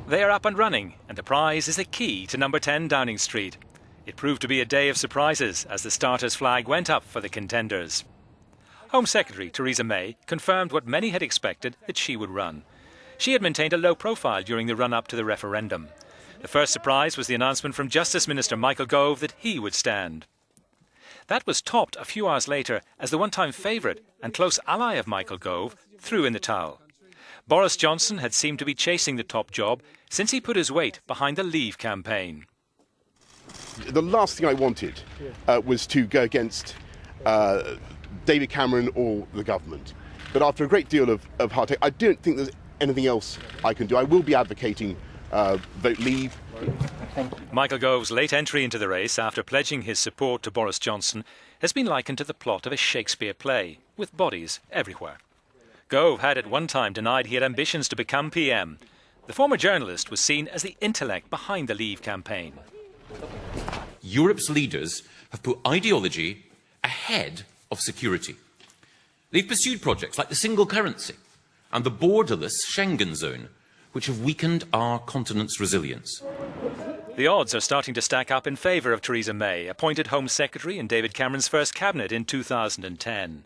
They are up and running, and the prize is the key to number 10 Downing Street. It proved to be a day of surprises as the starters' flag went up for the contenders. Home Secretary Theresa May confirmed what many had expected, that she would run. She had maintained a low profile during the run-up to the referendum. The first surprise was the announcement from Justice Minister Michael Gove that he would stand. That was topped a few hours later as the one-time favourite and close ally of Michael Gove threw in the towel. Boris Johnson had seemed to be chasing the top job since he put his weight behind the Leave campaign. The last thing I wanted was to go against David Cameron or the government. But after a great deal of hard take, I don't think there's anything else I can do. I will be advocating vote Leave. Michael Gove's late entry into the race after pledging his support to Boris Johnson has been likened to the plot of a Shakespeare play, with bodies everywhere. Gove had at one time denied he had ambitions to become PM. The former journalist was seen as the intellect behind the Leave campaign. Europe's leaders have put ideology ahead of security. They've pursued projects like the single currency and the borderless Schengen zone, which have weakened our continent's resilience. The odds are starting to stack up in favour of Theresa May, appointed Home Secretary in David Cameron's first cabinet in 2010.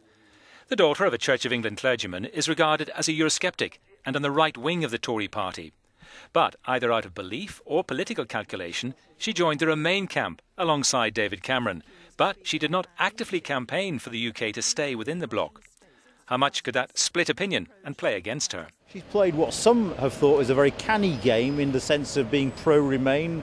The daughter of a Church of England clergyman is regarded as a Eurosceptic and on the right wing of the Tory party. But either out of belief or political calculation, she joined the Remain camp alongside David Cameron. But she did not actively campaign for the UK to stay within the bloc. How much could that split opinion and play against her? She's played what some have thought is a very canny game in the sense of being pro-Remain,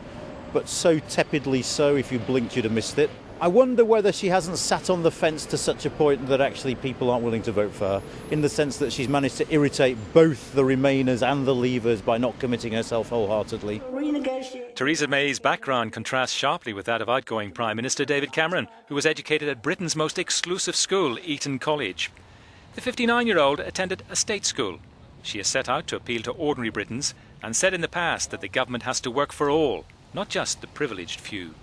but so tepidly so if you blinked you'd have missed it. I wonder whether she hasn't sat on the fence to such a point that actually people aren't willing to vote for her, in the sense that she's managed to irritate both the Remainers and the Leavers by not committing herself wholeheartedly. Theresa May's background contrasts sharply with that of outgoing Prime Minister David Cameron, who was educated at Britain's most exclusive school, Eton College. The 59-year-old attended a state school. She has set out to appeal to ordinary Britons and said in the past that the government has to work for all, not just the privileged few.